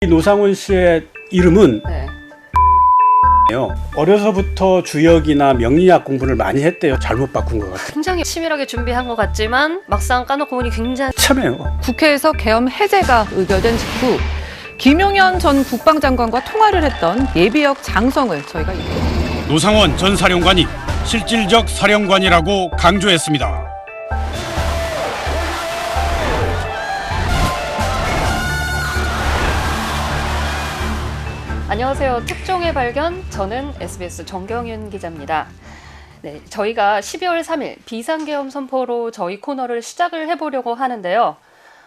노상원 씨의 이름은 네. 어려서부터 주역이나 명리학 공부를 많이 했대요. 잘못 바꾼 것 같아요. 굉장히 치밀하게 준비한 것 같지만 막상 까놓고 보니 굉장히 참해요. 국회에서 계엄 해제가 의결된 직후 김용현 전 국방장관과 통화를 했던 예비역 장성을 저희가 노상원 전 사령관이 실질적 사령관이라고 강조했습니다. 안녕하세요. 특종의 발견, 저는 SBS 정경윤 기자입니다. 네, 저희가 12월 3일 비상계엄 선포로 저희 코너를 시작을 해보려고 하는데요.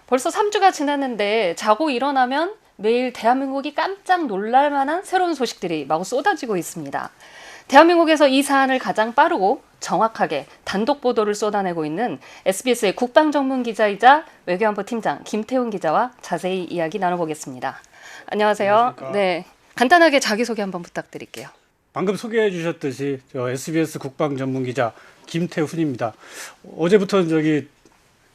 벌써 3주가 지났는데 자고 일어나면 매일 대한민국이 깜짝 놀랄 만한 새로운 소식들이 마구 쏟아지고 있습니다. 대한민국에서 이 사안을 가장 빠르고 정확하게 단독 보도를 쏟아내고 있는 SBS의 국방전문기자이자 외교안보 팀장 김태훈 기자와 자세히 이야기 나눠보겠습니다. 안녕하세요. 안녕하십니까. 네, 간단하게 자기소개 한번 부탁드릴게요. 방금 소개해 주셨듯이 저 SBS 국방전문기자 김태훈입니다. 어제부터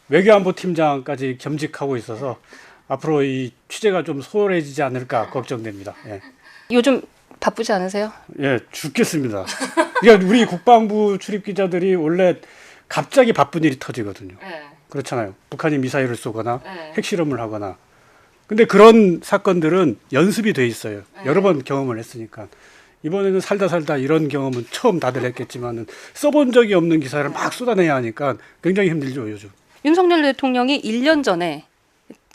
외교안보 팀장까지 겸직하고 있어서 앞으로 이 취재가 좀 소홀해지지 않을까 걱정됩니다. 예, 요즘 바쁘지 않으세요? 예, 죽겠습니다. 그러니까 우리 국방부 출입 기자들이 원래 갑자기 바쁜 일이 터지거든요. 네. 그렇잖아요. 북한이 미사일을 쏘거나 네. 핵실험을 하거나. 근데 그런 사건들은 연습이 돼 있어요. 여러 번 경험을 했으니까. 이번에는 살다 이런 경험은 처음 다들 했겠지만은 써본 적이 없는 기사를 막 쏟아내야 하니까 굉장히 힘들죠, 요즘. 윤석열 대통령이 1년 전에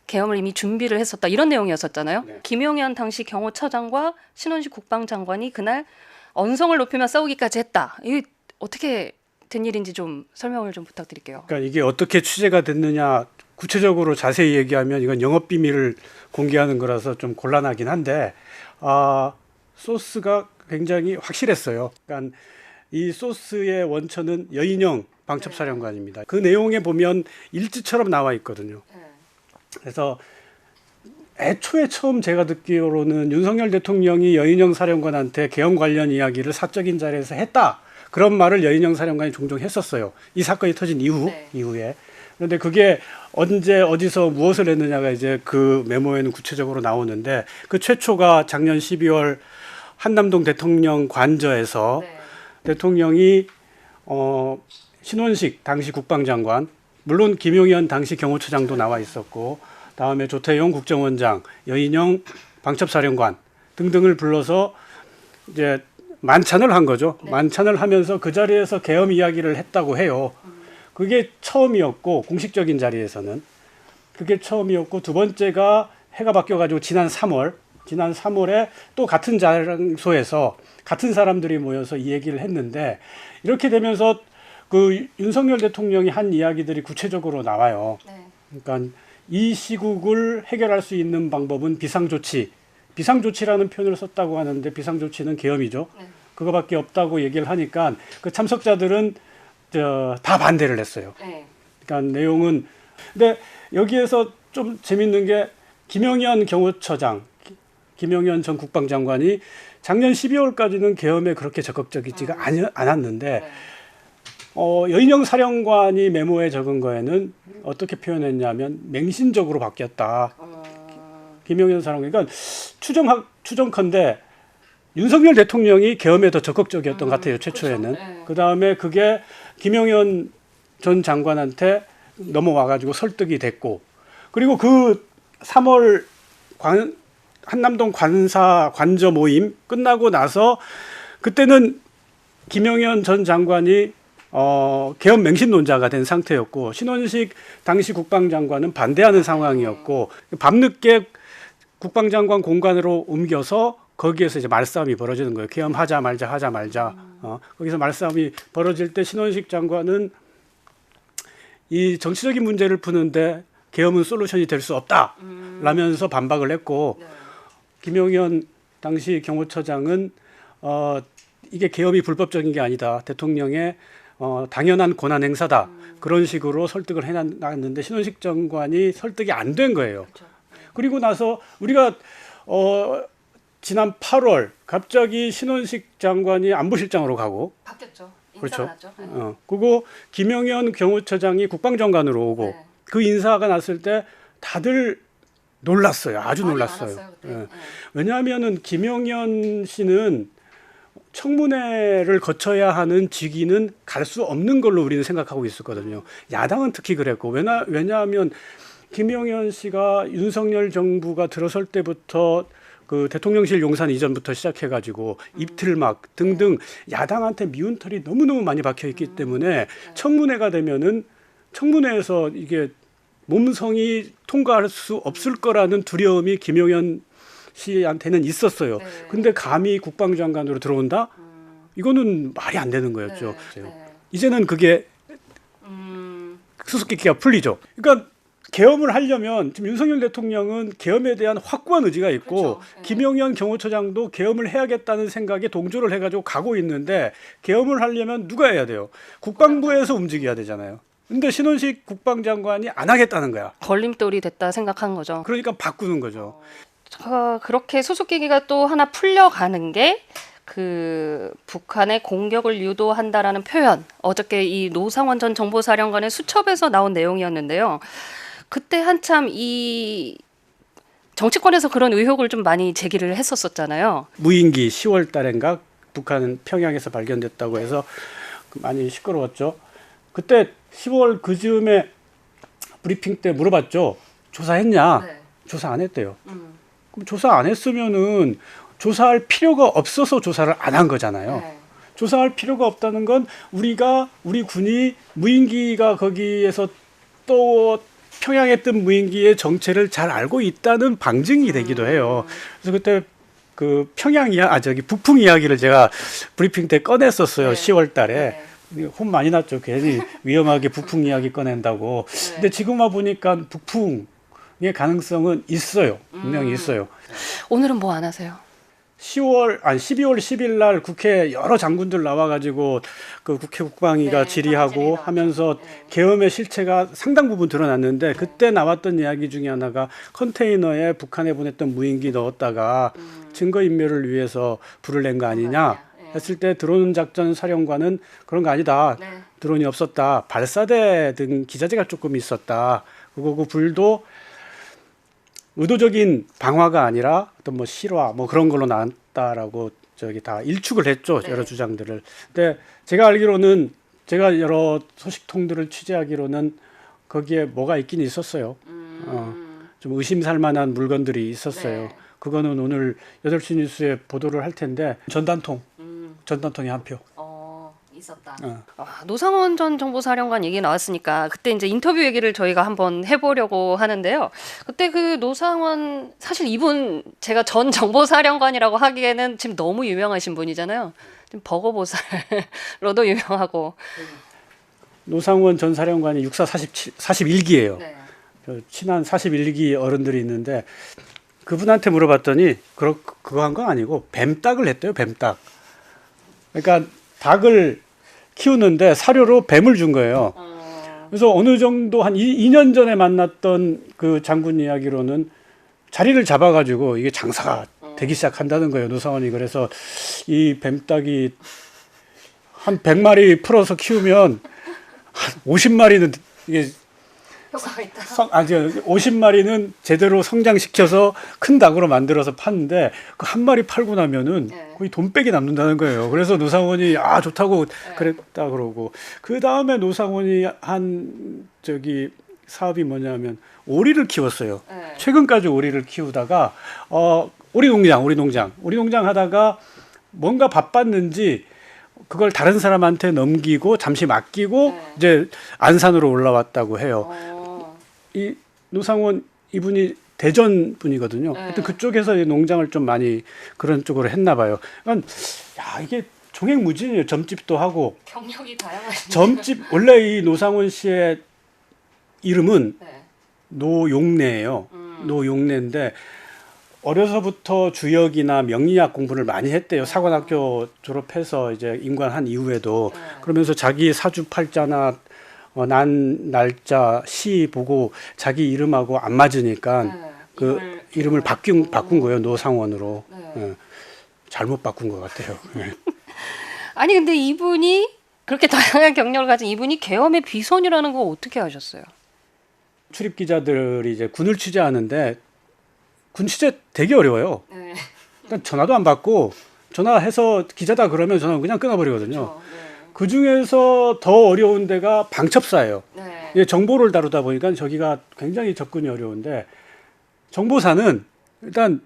계엄을 이미 준비를 했었다 이런 내용이었었잖아요. 네. 김용현 당시 경호처장과 신원식 국방장관이 그날 언성을 높이며 싸우기까지 했다. 이게 어떻게 된 일인지 좀 설명을 좀 부탁드릴게요. 그러니까 이게 어떻게 취재가 됐느냐 구체적으로 자세히 얘기하면 이건 영업 비밀을 공개하는 거라서 좀 곤란하긴 한데 소스가 굉장히 확실했어요. 그러니까 이 소스의 원천은 여인영 방첩사령관입니다. 그 내용에 보면 일지처럼 나와 있거든요. 그래서 애초에 처음 제가 듣기로는 윤석열 대통령이 여인영 사령관한테 계엄 관련 이야기를 사적인 자리에서 했다. 그런 말을 여인영 사령관이 종종 했었어요. 이 사건이 터진 이후에. 그런데 그게 언제 어디서 무엇을 했느냐가 이제 그 메모에는 구체적으로 나오는데 그 최초가 작년 12월 한남동 대통령 관저에서 대통령이 신원식 당시 국방장관, 물론 김용현 당시 경호처장도 나와 있었고, 다음에 조태용 국정원장, 여인영 방첩사령관 등등을 불러서 이제 만찬을 한 거죠. 네. 만찬을 하면서 그 자리에서 계엄 이야기를 했다고 해요. 그게 처음이었고, 공식적인 자리에서는 그게 처음이었고, 두 번째가 해가 바뀌어가지고 지난 3월에 또 같은 장소에서 같은 사람들이 모여서 이 얘기를 했는데, 이렇게 되면서 그 윤석열 대통령이 한 이야기들이 구체적으로 나와요. 그러니까 이 시국을 해결할 수 있는 방법은 비상조치라는 표현을 썼다고 하는데 비상조치는 계엄이죠. 그거밖에 없다고 얘기를 하니까 그 참석자들은 다 반대를 했어요. 그러니까 내용은 근데 여기에서 좀 재밌는 게 김용현 경호처장, 김용현 전 국방장관이 작년 12월까지는 계엄에 그렇게 적극적이지가 않았는데 여인영 사령관이 메모에 적은 거에는 어떻게 표현했냐면 맹신적으로 바뀌었다. 김용현 사령관. 그러니까 추정컨대 윤석열 대통령이 계엄에 더 적극적이었던 것 같아요. 최초에는. 그렇죠. 그 다음에 그게 김용현 전 장관한테 넘어와가지고 설득이 됐고, 그리고 그 3월 한남동 관저 모임 끝나고 나서 그때는 김용현 전 장관이 계엄 맹신론자가 된 상태였고, 신원식 당시 국방장관은 반대하는 상황이었고, 밤늦게 국방장관 공간으로 옮겨서 거기에서 이제 말싸움이 벌어지는 거예요. 계엄 하자 말자. 거기서 말싸움이 벌어질 때 신원식 장관은 이 정치적인 문제를 푸는데 계엄은 솔루션이 될 수 없다 라면서 반박을 했고, 김용현 당시 경호처장은 이게 계엄이 불법적인 게 아니다. 대통령의 당연한 권한 행사다. 그런 식으로 설득을 해놨는데 신원식 장관이 설득이 안 된 거예요. 그렇죠. 그리고 나서 우리가 지난 8월 갑자기 신원식 장관이 안보실장으로 가고, 바뀌었죠. 그렇죠. 났죠. 그리고 김용현 경호처장이 국방장관으로 오고, 그 인사가 났을 때 다들 놀랐어요. 아주 많이 놀랐어요. 많았어요, 그때. 예. 네. 왜냐하면은 김용현 씨는 청문회를 거쳐야 하는 직위는 갈 수 없는 걸로 우리는 생각하고 있었거든요. 야당은 특히 그랬고 왜냐하면 김용현 씨가 윤석열 정부가 들어설 때부터 그 대통령실 용산 이전부터 시작해가지고 입틀막 등등 야당한테 미운 털이 너무너무 많이 박혀 있기 때문에 청문회가 되면은 청문회에서 이게 몸성이 통과할 수 없을 거라는 두려움이 김용현 씨한테는 있었어요. 네. 근데 감히 국방장관으로 들어온다? 이거는 말이 안 되는 거였죠. 네. 이제는 그게 수수께끼가 풀리죠. 그러니까 계엄을 하려면 지금 윤석열 대통령은 계엄에 대한 확고한 의지가 있고 그렇죠. 네. 김용현 경호처장도 계엄을 해야겠다는 생각에 동조를 해가지고 가고 있는데 계엄을 하려면 누가 해야 돼요? 국방부에서 움직여야 되잖아요. 근데 신원식 국방장관이 안 하겠다는 거야. 걸림돌이 됐다 생각한 거죠. 그러니까 바꾸는 거죠. 그렇게 수수께끼가 또 하나 풀려가는 게 그 북한의 공격을 유도한다라는 표현. 어저께 이 노상원 전 정보사령관의 수첩에서 나온 내용이었는데요. 그때 한참 이 정치권에서 그런 의혹을 좀 많이 제기를 했었잖아요. 무인기 10월 달인가 북한 평양에서 발견됐다고 해서 많이 시끄러웠죠. 그때 10월 그 즈음에 브리핑 때 물어봤죠. 조사했냐? 네. 조사 안 했대요. 그럼 조사 안 했으면은 조사할 필요가 없어서 조사를 안 한 거잖아요. 네. 조사할 필요가 없다는 건 우리 군이 무인기가 거기에서 또 평양에 뜬 무인기의 정체를 잘 알고 있다는 방증이 되기도 해요. 그래서 그때 그 북풍 이야기를 제가 브리핑 때 꺼냈었어요. 네. 10월 달에. 네. 혼 많이 났죠. 괜히 위험하게 북풍 이야기 꺼낸다고. 네. 근데 지금 와 보니까 북풍의 가능성은 있어요. 분명히 있어요. 오늘은 뭐 안 하세요? 12월 10일 날 국회 여러 장군들 나와가지고 그 국회 국방위가 네, 질의하고 질의 하면서 네. 계엄의 실체가 상당 부분 드러났는데 그때 나왔던 이야기 중에 하나가 컨테이너에 북한에 보냈던 무인기 넣었다가 증거인멸을 위해서 불을 낸 거 아니냐 네. 했을 때 드론 작전 사령관은 그런 거 아니다. 네. 드론이 없었다. 발사대 등 기자재가 조금 있었다. 그리고 그 불도 의도적인 방화가 아니라 어떤 뭐 실화 뭐 그런 걸로 나왔다라고 저기 다 일축을 했죠. 네. 여러 주장들을. 근데 제가 알기로는 제가 여러 소식통들을 취재하기로는 거기에 뭐가 있긴 있었어요. 좀 의심살 만한 물건들이 있었어요. 네. 그거는 오늘 8시 뉴스에 보도를 할 텐데 전단통이 한 표. 있었다. 어. 노상원 전 정보사령관 얘기 나왔으니까 그때 이제 인터뷰 얘기를 저희가 한번 해보려고 하는데요. 그때 그 노상원 사실 이분 제가 전 정보사령관이라고 하기에는 지금 너무 유명하신 분이잖아요. 지금 버거보살로도 유명하고. 노상원 전 사령관이 육사 41기예요. 네. 친한 41기 어른들이 있는데 그분한테 물어봤더니 그거 한 건 아니고 뱀닭을 했대요. 뱀닭. 그러니까 닭을 키우는데 사료로 뱀을 준 거예요. 그래서 어느 정도 한 2년 전에 만났던 그 장군 이야기로는 자리를 잡아가지고 이게 장사가 되기 시작한다는 거예요. 노상원이. 그래서 이 뱀닭이 한 100마리 풀어서 키우면 한 50마리는 이게 효과가 있다. 50마리는 제대로 성장시켜서 큰 닭으로 만들어서 파는데 그 한 마리 팔고 나면은 네. 거의 돈백이 남는다는 거예요. 그래서 노상원이 좋다고 그랬다 그러고 그 다음에 노상원이 한 사업이 뭐냐면 오리를 키웠어요. 네. 최근까지 오리를 키우다가 오리농장 하다가 뭔가 바빴는지 그걸 다른 사람한테 넘기고 잠시 맡기고 네. 이제 안산으로 올라왔다고 해요. 이 노상원 이분이 대전 분이거든요. 네. 하여튼 그쪽에서 이 농장을 좀 많이 그런 쪽으로 했나 봐요. 그러니까 이게 종횡무진이에요. 점집도 하고 경력이 다양하신. 점집 원래 이 노상원 씨의 이름은 네. 노용래예요. 노용래인데 어려서부터 주역이나 명리학 공부를 많이 했대요. 사관학교 졸업해서 이제 임관한 이후에도 네. 그러면서 자기 사주팔자나 난 날짜 시 보고 자기 이름하고 안 맞으니까 네. 그 이름을 바꾼 거예요. 노상원으로. 네. 예. 잘못 바꾼 것 같아요. 예. 아니 근데 이분이 그렇게 다양한 경력을 가진 이분이 계엄의 비선이라는 거 어떻게 하셨어요? 출입 기자들이 이제 군을 취재하는데 군 취재 되게 어려워요. 네. 일단 전화도 안 받고 전화해서 기자다 그러면 전화 그냥 끊어버리거든요. 그렇죠. 네. 그 중에서 더 어려운 데가 방첩사예요. 네. 예, 정보를 다루다 보니까 저기가 굉장히 접근이 어려운데 정보사는 일단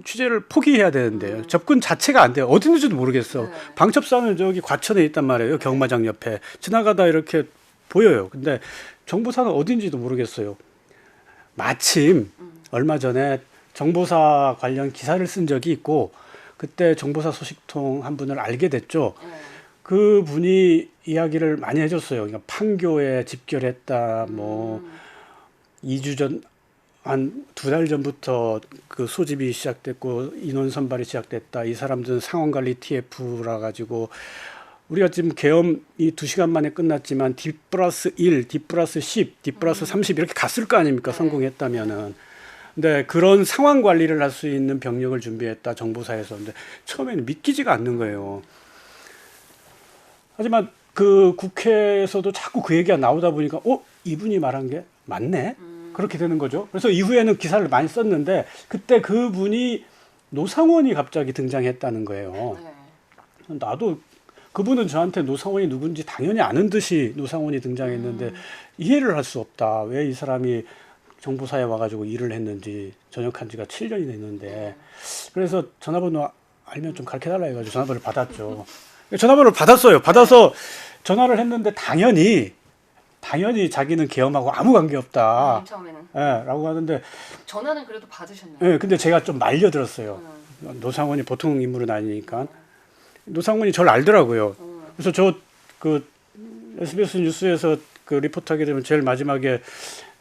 취재를 포기해야 되는데요. 접근 자체가 안 돼요. 어디 있는지도 모르겠어. 네. 방첩사는 저기 과천에 있단 말이에요. 경마장 옆에. 지나가다 이렇게 보여요. 근데 정보사는 어딘지도 모르겠어요. 마침 얼마 전에 정보사 관련 기사를 쓴 적이 있고 그때 정보사 소식통 한 분을 알게 됐죠. 네. 그 분이 이야기를 많이 해줬어요. 그러니까 판교에 집결했다, 뭐 2주 전, 한 2달 전부터 그 소집이 시작됐고 인원 선발이 시작됐다. 이 사람들은 상황관리 TF라 가지고 우리가 지금 계엄이 2시간 만에 끝났지만 D+1, D+10, D+30 이렇게 갔을 거 아닙니까? 성공했다면은. 근데 그런 상황 관리를 할 수 있는 병력을 준비했다 정보사에서. 근데 처음에는 믿기지가 않는 거예요. 하지만 그 국회에서도 자꾸 그 얘기가 나오다 보니까 이분이 말한 게 맞네? 그렇게 되는 거죠. 그래서 이후에는 기사를 많이 썼는데 그때 그분이 노상원이 갑자기 등장했다는 거예요. 네. 나도 그분은 저한테 노상원이 누군지 당연히 아는 듯이 노상원이 등장했는데 이해를 할 수 없다. 왜 이 사람이 정보사에 와가지고 일을 했는지 전역한 지가 7년이 됐는데 그래서 전화번호 알면 좀 가르쳐달라 해가지고 전화번호를 받았죠. 전화번호를 받았어요. 받아서 전화를 했는데 당연히 자기는 계엄하고 아무 관계 없다. 처음에는. 예, 라고 하는데 전화는 그래도 받으셨나요? 예, 근데 제가 좀 말려들었어요. 노상원이 보통 인물은 아니니까. 노상원이 저를 알더라고요. 그래서 저 그 SBS 뉴스에서 그 리포트하게 되면 제일 마지막에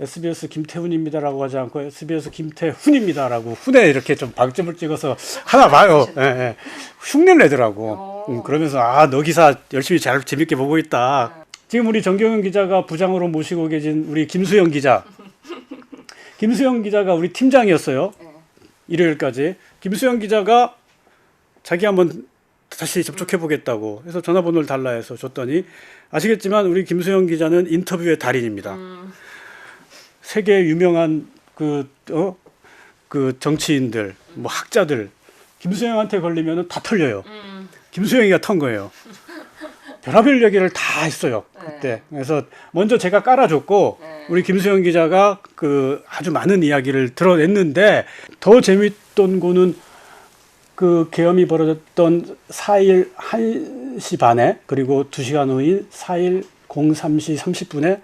SBS 김태훈입니다라고 하지 않고 SBS 김태훈입니다라고 훈에 이렇게 좀 방점을 찍어서 하나 봐요. 예, 예. 흉내를 내더라고. 그러면서 너 기사 열심히 잘 재밌게 보고 있다. 지금 우리 정경윤 기자가 부장으로 모시고 계신 우리 김수영 기자. 김수영 기자가 우리 팀장이었어요. 일요일까지. 김수영 기자가 자기 한번 다시 접촉해 보겠다고 해서 전화번호를 달라 해서 줬더니 아시겠지만 우리 김수영 기자는 인터뷰의 달인입니다. 세계 유명한 그 정치인들, 뭐 학자들 김수영한테 걸리면 다 털려요. 김수영이가 턴 거예요. 별의별 얘기를 다 했어요 그때. 그래서 먼저 제가 깔아줬고 우리 김수영 기자가 그 아주 많은 이야기를 들어냈는데 더 재밌던 거는 그 계엄이 벌어졌던 4일 1시 반에 그리고 2시간 후인 4일 03시 30분에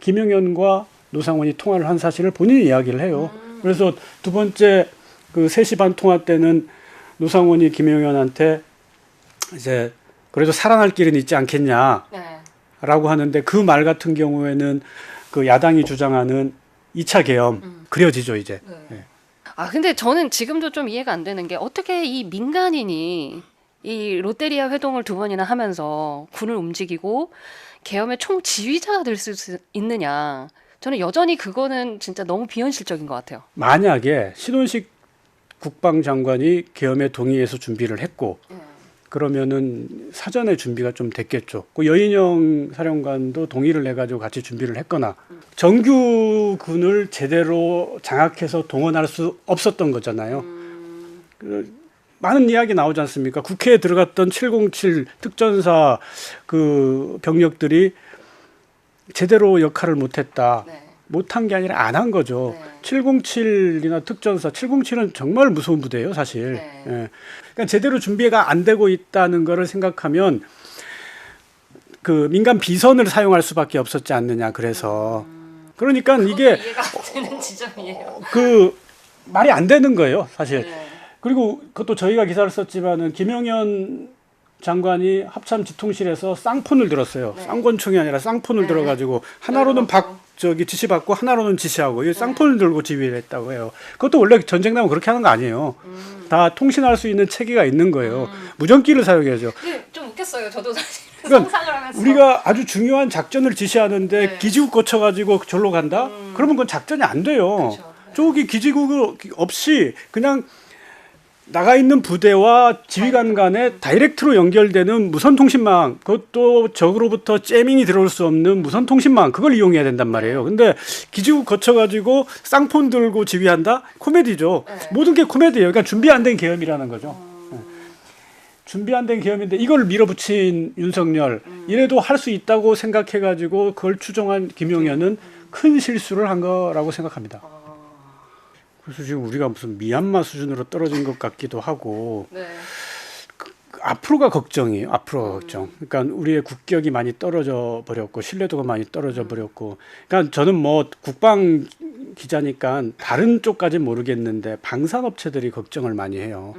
김용현과 노상원이 통화를 한 사실을 본인이 이야기를 해요. 그래서 두 번째 그 3시 반 통화 때는 노상원이 김용현한테 이제 그래도 살아날 길은 있지 않겠냐라고 하는데 그 말 같은 경우에는 그 야당이 주장하는 2차 계엄 그려지죠 이제. 네. 근데 저는 지금도 좀 이해가 안 되는 게 어떻게 이 민간인이 이 롯데리아 회동을 2번이나 하면서 군을 움직이고 계엄의 총지휘자가 될 수 있느냐. 저는 여전히 그거는 진짜 너무 비현실적인 것 같아요. 만약에 신원식 국방장관이 계엄에 동의해서 준비를 했고 그러면은 사전에 준비가 좀 됐겠죠. 그 여인영 사령관도 동의를 해가지고 같이 준비를 했거나 정규군을 제대로 장악해서 동원할 수 없었던 거잖아요. 많은 이야기 나오지 않습니까? 국회에 들어갔던 707 특전사 그 병력들이 제대로 역할을 못했다. 못한 게 아니라 안 한 거죠. 707이나 특전사, 707은 정말 무서운 부대예요, 사실. 예. 그러니까 제대로 준비가 안 되고 있다는 거를 생각하면 그 민간 비선을 사용할 수밖에 없었지 않느냐. 그래서 그러니까 이게 이해가 안 되는 지점이에요. 그 말이 안 되는 거예요, 사실. 그리고 그것도 저희가 기사를 썼지만은 김용현 장관이 합참 지통실에서 쌍폰을 들었어요. 쌍권총이 아니라 쌍폰을 들어가지고 하나로는 지시받고 하나로는 지시하고 이 쌍폰을 들고 지휘를 했다고 해요. 그것도 원래 전쟁 나면 그렇게 하는 거 아니에요. 다 통신할 수 있는 체계가 있는 거예요. 무전기를 사용해야죠. 좀 웃겼어요. 저도 사실 그러니까 상상을 하면서. 우리가 아주 중요한 작전을 지시하는데 기지국 거쳐가지고 절로 간다? 그러면 그건 작전이 안 돼요. 그렇죠. 저기 기지국 없이 그냥 나가 있는 부대와 지휘관 간에 다이렉트로 연결되는 무선 통신망, 그것도 적으로부터 째밍이 들어올 수 없는 무선 통신망, 그걸 이용해야 된단 말이에요. 근데 기지국 거쳐가지고 쌍폰 들고 지휘한다? 코미디죠. 네. 모든 게 코미디예요. 그러니까 준비 안 된 계엄이라는 거죠. 준비 안 된 계엄인데 이걸 밀어붙인 윤석열, 이래도 할 수 있다고 생각해가지고 그걸 추종한 김용현은 큰 실수를 한 거라고 생각합니다. 그래서 지금 우리가 무슨 미얀마 수준으로 떨어진 것 같기도 하고, 네. 앞으로가 걱정이에요. 앞으로가 걱정. 그러니까 우리의 국격이 많이 떨어져 버렸고 신뢰도가 많이 떨어져 버렸고. 그러니까 저는 뭐 국방 기자니까 다른 쪽까지는 모르겠는데 방산업체들이 걱정을 많이 해요.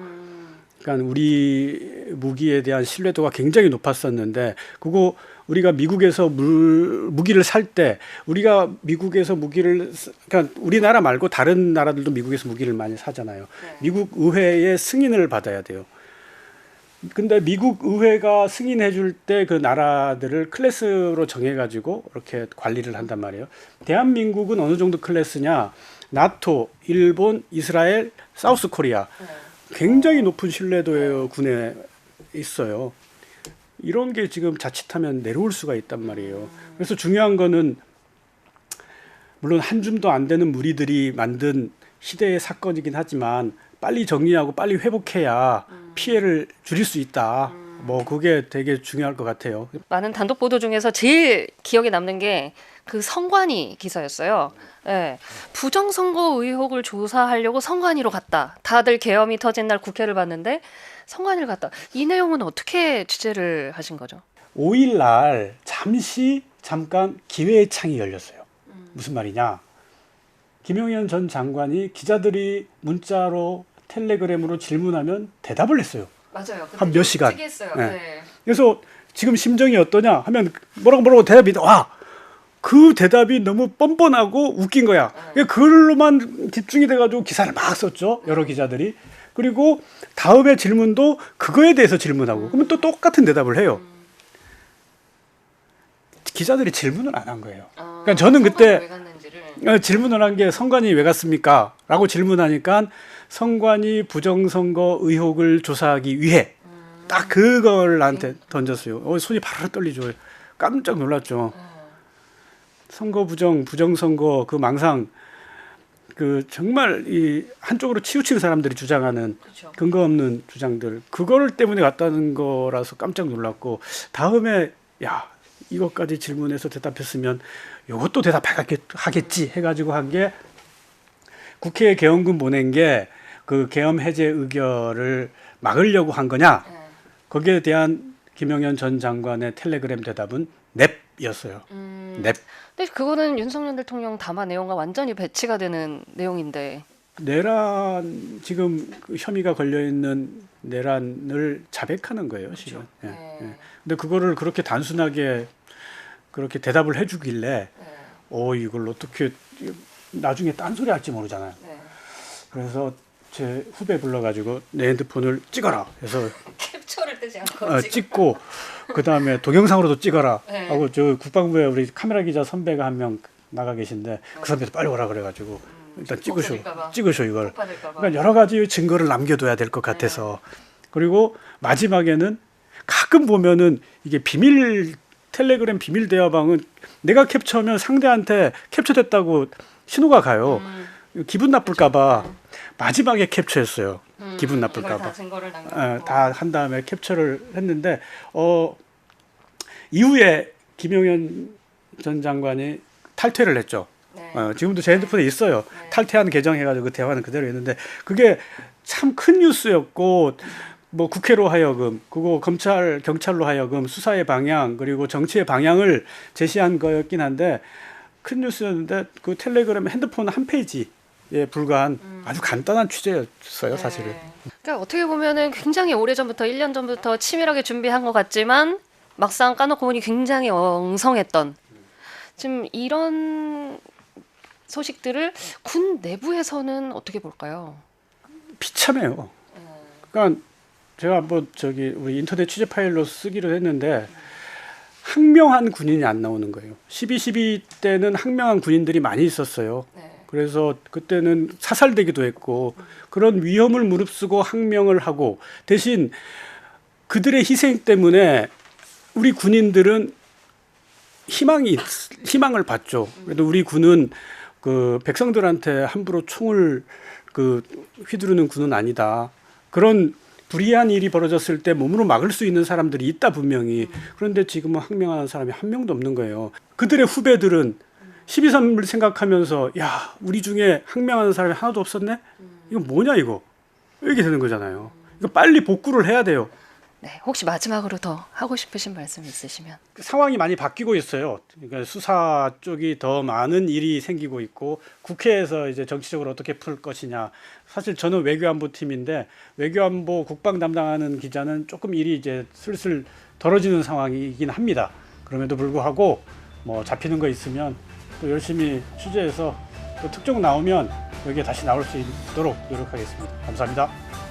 그러니까 우리 무기에 대한 신뢰도가 굉장히 높았었는데 그거 우리가 미국에서 무기를 살 때 우리가 미국에서 무기를 그러니까 우리나라 말고 다른 나라들도 미국에서 무기를 많이 사잖아요. 네. 미국 의회의 승인을 받아야 돼요. 근데 미국 의회가 승인해 줄 때 그 나라들을 클래스로 정해 가지고 이렇게 관리를 한단 말이에요. 대한민국은 어느 정도 클래스냐? 나토, 일본, 이스라엘, 사우스 코리아. 굉장히 높은 신뢰도의 군에 있어요. 이런 게 지금 자칫하면 내려올 수가 있단 말이에요. 그래서 중요한 거는 물론 한 줌도 안 되는 무리들이 만든 시대의 사건이긴 하지만 빨리 정리하고 빨리 회복해야 피해를 줄일 수 있다. 뭐 그게 되게 중요할 것 같아요. 많은 단독 보도 중에서 제일 기억에 남는 게 그 성관이 기사였어요. 네. 부정선거 의혹을 조사하려고 성관이로 갔다. 다들 계엄이 터진 날 국회를 봤는데 성관이를 갔다. 이 내용은 어떻게 취재를 하신 거죠? 5일 날 잠깐 기회의 창이 열렸어요. 무슨 말이냐? 김용현 전 장관이 기자들이 문자로 텔레그램으로 질문하면 대답을 했어요. 맞아요. 한 몇 시간. 했어요. 네. 그래서 지금 심정이 어떠냐 하면 뭐라고 대답이 와. 그 대답이 너무 뻔뻔하고 웃긴 거야. 그걸로만 집중이 돼가지고 기사를 막 썼죠. 여러 기자들이. 그리고 다음에 질문도 그거에 대해서 질문하고 그러면 또 똑같은 대답을 해요. 기자들이 질문을 안 한 거예요. 그러니까 저는 그때 질문을 한 게 성관이 왜 갔습니까? 라고 질문하니까 성관이 부정선거 의혹을 조사하기 위해 딱 그걸 나한테 던졌어요. 손이 바로 떨리죠. 깜짝 놀랐죠. 선거 부정선거 그 망상 그 정말 이 한쪽으로 치우친 사람들이 주장하는 그렇죠. 근거 없는 주장들 그걸 때문에 갔다는 거라서 깜짝 놀랐고 다음에 야 이것까지 질문해서 대답했으면 이것도 대답하겠지 해가지고 한 게 국회에 계엄군 보낸 게 그 계엄 해제 의결을 막으려고 한 거냐 거기에 대한 김용현 전 장관의 텔레그램 대답은 넵이었어요. 넵. 근데 그거는 윤석열 대통령 담화 내용과 완전히 배치가 되는 내용인데. 내란 지금 그 혐의가 걸려 있는 내란을 자백하는 거예요, 실은. 그렇죠. 예, 예. 근데 그거를 그렇게 단순하게 그렇게 대답을 해주길래, 이걸 어떻게 나중에 딴소리 할지 모르잖아요. 그래서 제 후배 불러가지고 내 핸드폰을 찍어라 해서 캡처를 뜨지 않고 찍고 그 다음에 동영상으로도 찍어라 네. 하고 저 국방부에 우리 카메라 기자 선배가 한 명 나가 계신데 그 선배도 빨리 오라 그래가지고 일단 찍으셔 이걸. 그러니까 여러 가지 증거를 남겨둬야 될 것 같아서 그리고 마지막에는 가끔 보면은 이게 텔레그램 비밀 대화방은 내가 캡처하면 상대한테 캡처됐다고 신호가 가요. 기분 나쁠까봐 마지막에 캡처했어요. 기분 나쁠까봐. 다 한 다음에 캡처를 했는데 이후에 김용현 전 장관이 탈퇴를 했죠. 네. 지금도 제 핸드폰에 있어요. 탈퇴한 계정 해가지고 그 대화는 그대로 했는데 그게 참 큰 뉴스였고 뭐 국회로 하여금 그거 경찰로 하여금 수사의 방향 그리고 정치의 방향을 제시한 거였긴 한데 큰 뉴스였는데 그 텔레그램 핸드폰 한 페이지에 불과한 아주 간단한 취재였어요, 사실은. 그러니까 어떻게 보면은 굉장히 오래전부터 1년 전부터 치밀하게 준비한 것 같지만 막상 까놓고 보니 굉장히 엉성했던 지금 이런 소식들을 군 내부에서는 어떻게 볼까요? 비참해요. 그러니까 제가 한번 우리 인터넷 취재 파일로 쓰기로 했는데 항명한 군인이 안 나오는 거예요. 12.12 때는 항명한 군인들이 많이 있었어요. 그래서 그때는 사살되기도 했고 그런 위험을 무릅쓰고 항명을 하고 대신 그들의 희생 때문에 우리 군인들은 희망을 받죠. 그래도 우리 군은 그 백성들한테 함부로 총을 그 휘두르는 군은 아니다. 그런 불의한 일이 벌어졌을 때 몸으로 막을 수 있는 사람들이 있다 분명히. 그런데 지금은 항명하는 사람이 한 명도 없는 거예요. 그들의 후배들은 12.3을 생각하면서 야 우리 중에 항명하는 사람이 하나도 없었네? 이거 뭐냐 이거? 이렇게 되는 거잖아요. 이거 빨리 복구를 해야 돼요. 네, 혹시 마지막으로 더 하고 싶으신 말씀 있으시면. 상황이 많이 바뀌고 있어요. 그러니까 수사 쪽이 더 많은 일이 생기고 있고 국회에서 이제 정치적으로 어떻게 풀 것이냐. 사실 저는 외교안보 팀인데 외교안보 국방 담당하는 기자는 조금 일이 이제 슬슬 덜어지는 상황이긴 합니다. 그럼에도 불구하고 뭐 잡히는 거 있으면 또 열심히 취재해서 또 특종 나오면 여기에 다시 나올 수 있도록 노력하겠습니다. 감사합니다.